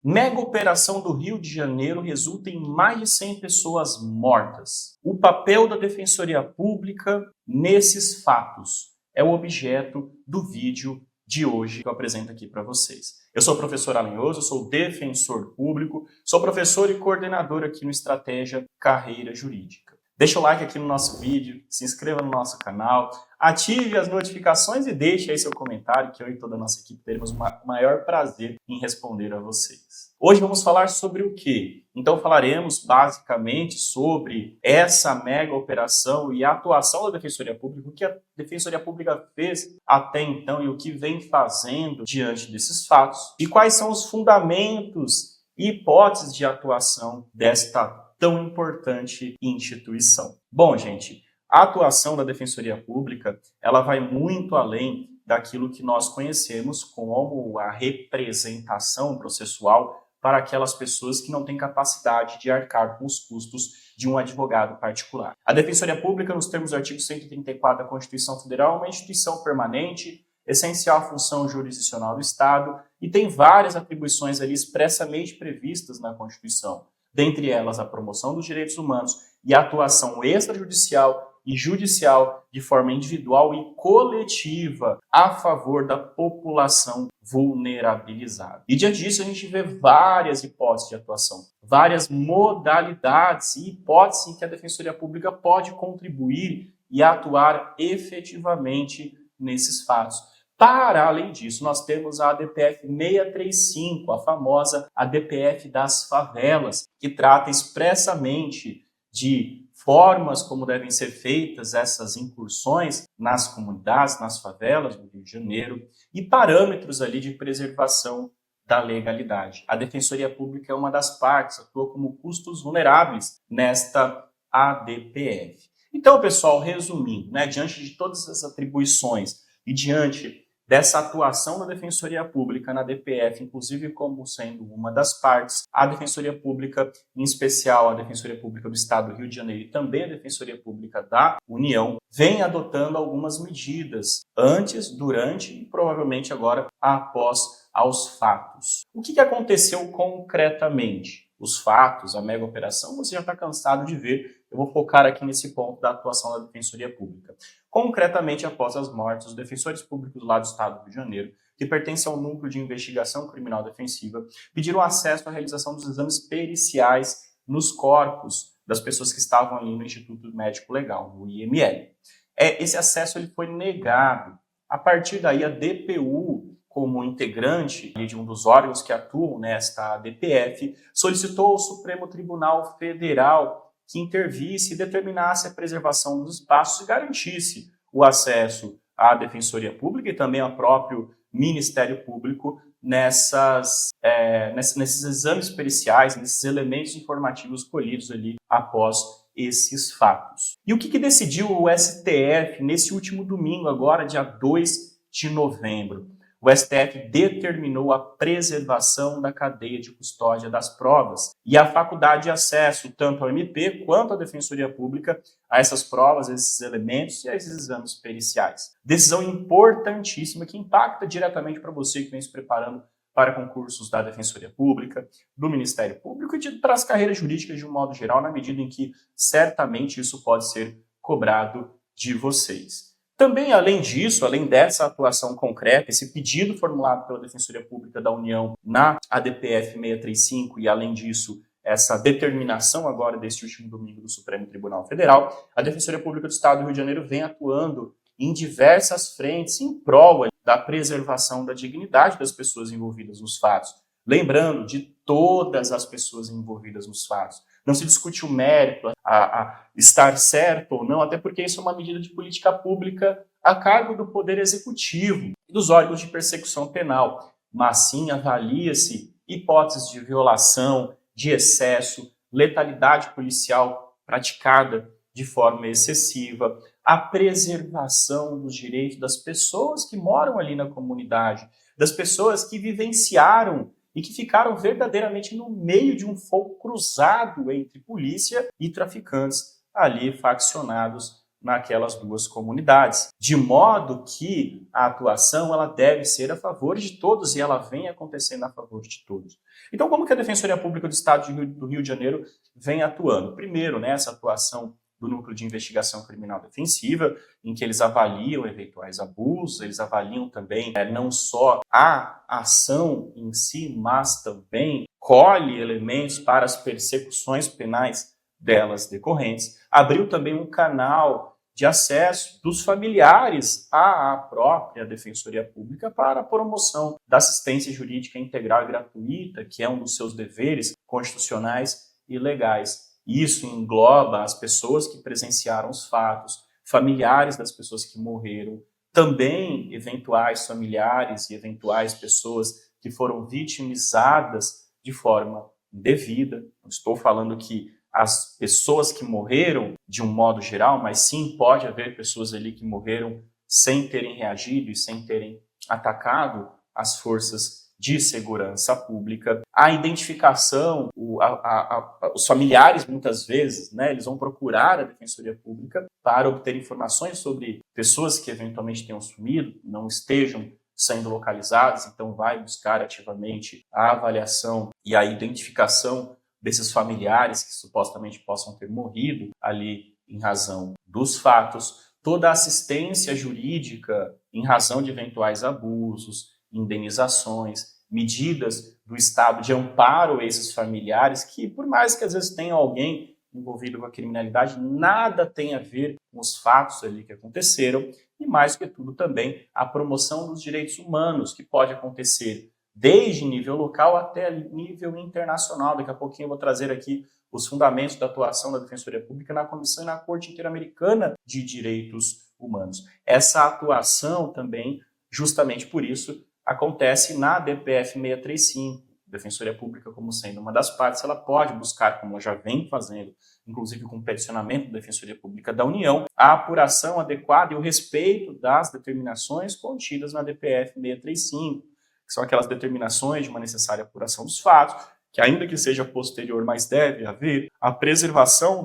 Mega operação do Rio de Janeiro resulta em mais de 100 pessoas mortas. O papel da Defensoria Pública nesses fatos é o objeto do vídeo de hoje que eu apresento aqui para vocês. Eu sou o professor Alenhoso, sou defensor público, sou professor e coordenador aqui no Estratégia Carreira Jurídica. Deixa o like aqui no nosso vídeo, se inscreva no nosso canal, ative as notificações e deixe aí seu comentário, que eu e toda a nossa equipe teremos o maior prazer em responder a vocês. Hoje vamos falar sobre o quê? Então falaremos basicamente sobre essa mega operação e a atuação da Defensoria Pública, o que a Defensoria Pública fez até então e o que vem fazendo diante desses fatos, e quais são os fundamentos e hipóteses de atuação desta tão importante instituição. Bom, gente, a atuação da Defensoria Pública, ela vai muito além daquilo que nós conhecemos como a representação processual para aquelas pessoas que não têm capacidade de arcar com os custos de um advogado particular. A Defensoria Pública, nos termos do artigo 134 da Constituição Federal, é uma instituição permanente, essencial à função jurisdicional do Estado e tem várias atribuições ali expressamente previstas na Constituição. Dentre elas, a promoção dos direitos humanos e a atuação extrajudicial e judicial de forma individual e coletiva a favor da população vulnerabilizada. E diante disso, a gente vê várias hipóteses de atuação, várias modalidades e hipóteses em que a Defensoria Pública pode contribuir e atuar efetivamente nesses fatos. Para além disso, nós temos a ADPF 635, a famosa ADPF das favelas, que trata expressamente de formas como devem ser feitas essas incursões nas comunidades, nas favelas do Rio de Janeiro, e parâmetros ali de preservação da legalidade. A Defensoria Pública é uma das partes, atua como custos vulneráveis nesta ADPF. Então, pessoal, resumindo, diante de todas essas atribuições e diante dessa atuação da Defensoria Pública na DPF, inclusive como sendo uma das partes, a Defensoria Pública, em especial a Defensoria Pública do Estado do Rio de Janeiro e também a Defensoria Pública da União, vem adotando algumas medidas antes, durante e provavelmente agora após aos fatos. O que aconteceu concretamente? Os fatos, a mega operação, você já está cansado de ver. Eu vou focar aqui nesse ponto da atuação da Defensoria Pública. Concretamente, após as mortes, os defensores públicos lá do Estado do Rio de Janeiro, que pertencem ao Núcleo de Investigação Criminal Defensiva, pediram acesso à realização dos exames periciais nos corpos das pessoas que estavam ali no Instituto Médico Legal, no IML. Esse acesso ele foi negado. A partir daí, a DPU, como integrante de um dos órgãos que atuam nesta DPF, solicitou ao Supremo Tribunal Federal que intervisse e determinasse a preservação dos espaços e garantisse o acesso à Defensoria Pública e também ao próprio Ministério Público nesses exames periciais, nesses elementos informativos colhidos ali após esses fatos. E o que decidiu o STF nesse último domingo, agora, dia 2 de novembro? O STF determinou a preservação da cadeia de custódia das provas e a faculdade de acesso tanto ao MP quanto à Defensoria Pública a essas provas, a esses elementos e a esses exames periciais. Decisão importantíssima que impacta diretamente para você que vem se preparando para concursos da Defensoria Pública, do Ministério Público e para as carreiras jurídicas de um modo geral, na medida em que certamente isso pode ser cobrado de vocês. Também, além disso, além dessa atuação concreta, esse pedido formulado pela Defensoria Pública da União na ADPF 635 e, além disso, essa determinação agora deste último domingo do Supremo Tribunal Federal, a Defensoria Pública do Estado do Rio de Janeiro vem atuando em diversas frentes em prol da preservação da dignidade das pessoas envolvidas nos fatos. Lembrando de todas as pessoas envolvidas nos fatos. Não se discute o mérito, a estar certo ou não, até porque isso é uma medida de política pública a cargo do Poder Executivo e dos órgãos de persecução penal. Mas sim avalia-se hipóteses de violação, de excesso, letalidade policial praticada de forma excessiva, a preservação dos direitos das pessoas que moram ali na comunidade, das pessoas que vivenciaram e que ficaram verdadeiramente no meio de um fogo cruzado entre polícia e traficantes ali faccionados naquelas duas comunidades, de modo que a atuação ela deve ser a favor de todos e ela vem acontecendo a favor de todos. Então, como que a Defensoria Pública do Estado do Rio de Janeiro vem atuando? Primeiro, essa atuação do Núcleo de Investigação Criminal Defensiva, em que eles avaliam eventuais abusos, eles avaliam também não só a ação em si, mas também colhe elementos para as persecuções penais delas decorrentes. Abriu também um canal de acesso dos familiares à própria Defensoria Pública para a promoção da assistência jurídica integral e gratuita, que é um dos seus deveres constitucionais e legais. Isso engloba as pessoas que presenciaram os fatos, familiares das pessoas que morreram, também eventuais familiares e eventuais pessoas que foram vitimizadas de forma indevida. Não estou falando que as pessoas que morreram de um modo geral, mas sim pode haver pessoas ali que morreram sem terem reagido e sem terem atacado as forças de segurança pública. A identificação, os familiares muitas vezes, eles vão procurar a Defensoria Pública para obter informações sobre pessoas que eventualmente tenham sumido, não estejam sendo localizadas, então vai buscar ativamente a avaliação e a identificação desses familiares que supostamente possam ter morrido ali em razão dos fatos, toda a assistência jurídica em razão de eventuais abusos, indenizações, medidas do Estado de amparo a esses familiares que, por mais que às vezes tenha alguém envolvido com a criminalidade, nada tem a ver com os fatos ali que aconteceram e, mais do que tudo, também a promoção dos direitos humanos, que pode acontecer desde nível local até nível internacional. Daqui a pouquinho eu vou trazer aqui os fundamentos da atuação da Defensoria Pública na Comissão e na Corte Interamericana de Direitos Humanos. Essa atuação também, justamente por isso, acontece na DPF 635. A Defensoria Pública, como sendo uma das partes, ela pode buscar, como ela já vem fazendo, inclusive com peticionamento da Defensoria Pública da União, a apuração adequada e o respeito das determinações contidas na DPF 635, que são aquelas determinações de uma necessária apuração dos fatos, que ainda que seja posterior, mas deve haver a preservação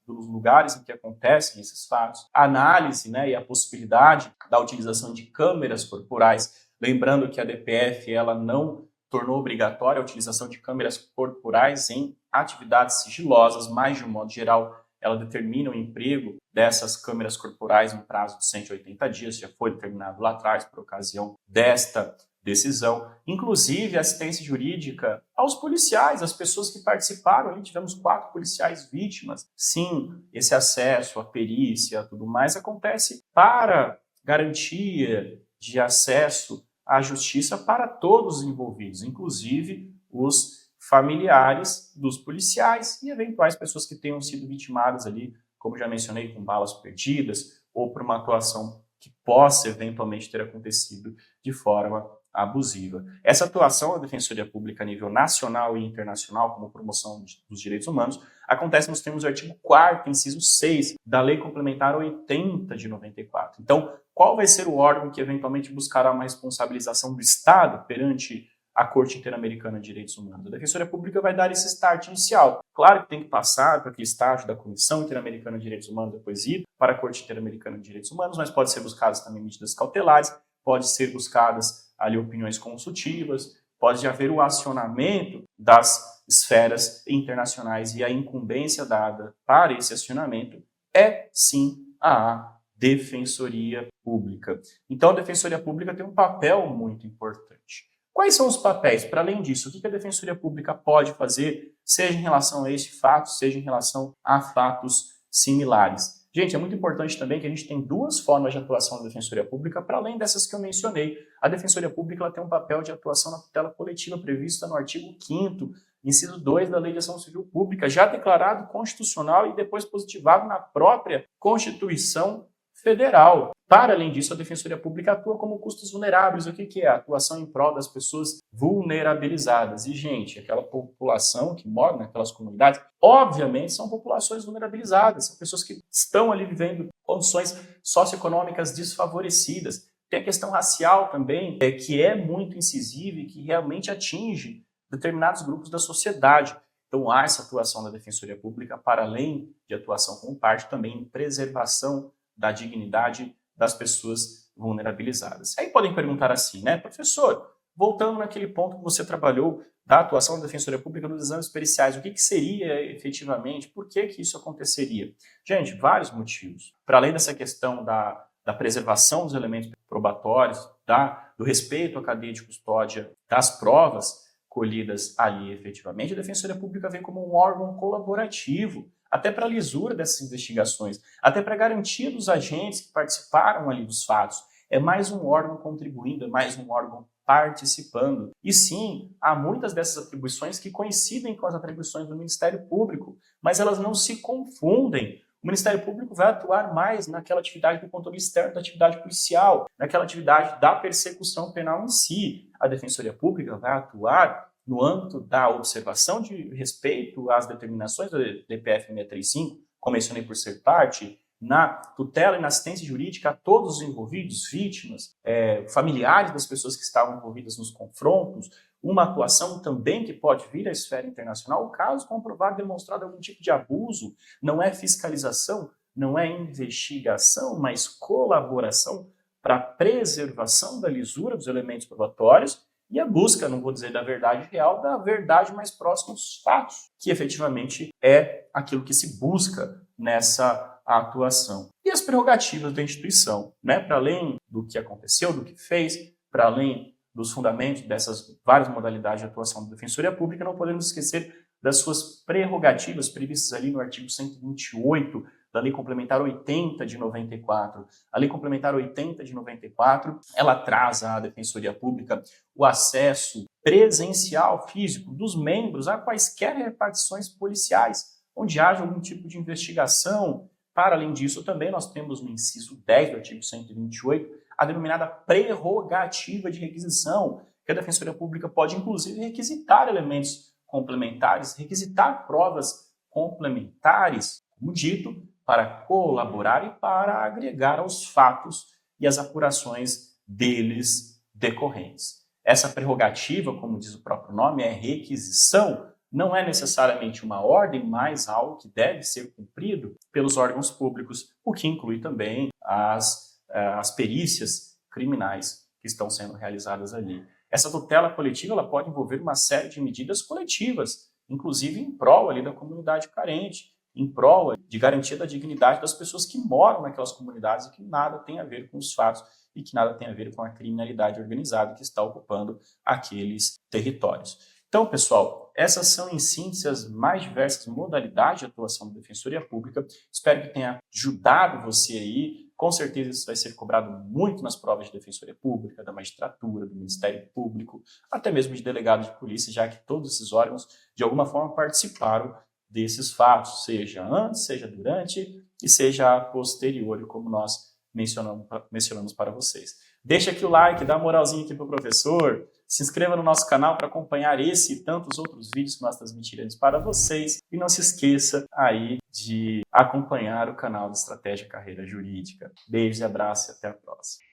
dos lugares em que acontecem esses fatos, a análise e a possibilidade da utilização de câmeras corporais. Lembrando que a DPF ela não tornou obrigatória a utilização de câmeras corporais em atividades sigilosas, mas, de um modo geral, ela determina o emprego dessas câmeras corporais no prazo de 180 dias, já foi determinado lá atrás por ocasião desta decisão. Inclusive, assistência jurídica aos policiais, às pessoas que participaram. Ali tivemos 4 policiais vítimas. Sim, esse acesso à perícia, tudo mais, acontece para garantia de acesso à justiça para todos os envolvidos, inclusive os familiares dos policiais e eventuais pessoas que tenham sido vitimadas ali, como já mencionei, com balas perdidas ou por uma atuação que possa eventualmente ter acontecido de forma abusiva. Essa atuação da Defensoria Pública a nível nacional e internacional, como promoção dos direitos humanos, acontece nos termos do artigo 4º, inciso 6, da Lei Complementar 80 de 94. Então, qual vai ser o órgão que eventualmente buscará uma responsabilização do Estado perante a Corte Interamericana de Direitos Humanos? A Defensoria Pública vai dar esse start inicial. Claro que tem que passar por aquele estágio da Comissão Interamericana de Direitos Humanos, depois ir para a Corte Interamericana de Direitos Humanos, mas pode ser buscadas também medidas cautelares, pode ser buscadas ali opiniões consultivas, pode haver o acionamento das esferas internacionais e a incumbência dada para esse acionamento é, sim, a Defensoria Pública. Então, a Defensoria Pública tem um papel muito importante. Quais são os papéis? Para além disso, o que a Defensoria Pública pode fazer, seja em relação a este fato, seja em relação a fatos similares? Gente, é muito importante também que a gente tem 2 formas de atuação da Defensoria Pública, para além dessas que eu mencionei. A Defensoria Pública ela tem um papel de atuação na tutela coletiva prevista no artigo 5º, inciso 2 da Lei de Ação Civil Pública, já declarado constitucional e depois positivado na própria Constituição Federal. Para além disso, a Defensoria Pública atua como custos vulneráveis. O que é? A atuação em prol das pessoas vulnerabilizadas. E, gente, aquela população que mora naquelas comunidades, obviamente, são populações vulnerabilizadas. São pessoas que estão ali vivendo condições socioeconômicas desfavorecidas. Tem a questão racial também, que é muito incisiva e que realmente atinge determinados grupos da sociedade. Então, há essa atuação da Defensoria Pública para além de atuação como parte, também em preservação da dignidade das pessoas vulnerabilizadas. Aí podem perguntar assim, né, professor, voltando naquele ponto que você trabalhou da atuação da Defensoria Pública nos exames periciais, o que seria efetivamente, por que isso aconteceria? Gente, vários motivos. Para além dessa questão da preservação dos elementos probatórios, do respeito à cadeia de custódia das provas colhidas ali efetivamente, a Defensoria Pública vem como um órgão colaborativo, até para a lisura dessas investigações, até para garantia dos agentes que participaram ali dos fatos. É mais um órgão contribuindo, é mais um órgão participando. E sim, há muitas dessas atribuições que coincidem com as atribuições do Ministério Público, mas elas não se confundem. O Ministério Público vai atuar mais naquela atividade do controle externo da atividade policial, naquela atividade da persecução penal em si. A Defensoria Pública vai atuar no âmbito da observação de respeito às determinações do DPF 635, como mencionei por ser parte, na tutela e na assistência jurídica a todos os envolvidos, vítimas, familiares das pessoas que estavam envolvidas nos confrontos, uma atuação também que pode vir à esfera internacional, caso comprovado, demonstrado algum tipo de abuso, não é fiscalização, não é investigação, mas colaboração para a preservação da lisura dos elementos probatórios e a busca, não vou dizer da verdade real, da verdade mais próxima dos fatos, que efetivamente é aquilo que se busca nessa atuação. E as prerrogativas da instituição, né? Para além do que aconteceu, do que fez, para além dos fundamentos dessas várias modalidades de atuação da Defensoria Pública, não podemos esquecer das suas prerrogativas previstas ali no artigo 128 da Lei Complementar 80 de 94. A Lei Complementar 80 de 94, ela traz à Defensoria Pública o acesso presencial, físico, dos membros a quaisquer repartições policiais, onde haja algum tipo de investigação. Para além disso, também nós temos no inciso 10 do artigo 128 a denominada prerrogativa de requisição, que a Defensoria Pública pode, inclusive, requisitar elementos complementares, requisitar provas complementares, como dito, para colaborar e para agregar aos fatos e às apurações deles decorrentes. Essa prerrogativa, como diz o próprio nome, é requisição, não é necessariamente uma ordem, mas algo que deve ser cumprido pelos órgãos públicos, o que inclui também as perícias criminais que estão sendo realizadas ali. Essa tutela coletiva ela pode envolver uma série de medidas coletivas, inclusive em prol ali da comunidade carente, em prol de garantia da dignidade das pessoas que moram naquelas comunidades e que nada tem a ver com os fatos e que nada tem a ver com a criminalidade organizada que está ocupando aqueles territórios. Então, pessoal, essas são, em síntese, as mais diversas modalidades de atuação da Defensoria Pública. Espero que tenha ajudado você aí. Com certeza isso vai ser cobrado muito nas provas de Defensoria Pública, da magistratura, do Ministério Público, até mesmo de delegado de polícia, já que todos esses órgãos, de alguma forma, participaram desses fatos, seja antes, seja durante e seja posterior, como nós mencionamos para vocês. Deixa aqui o like, dá uma moralzinha aqui para o professor, se inscreva no nosso canal para acompanhar esse e tantos outros vídeos que nós transmitiremos para vocês e não se esqueça aí de acompanhar o canal de Estratégia Carreira Jurídica. Beijos e abraços e até a próxima.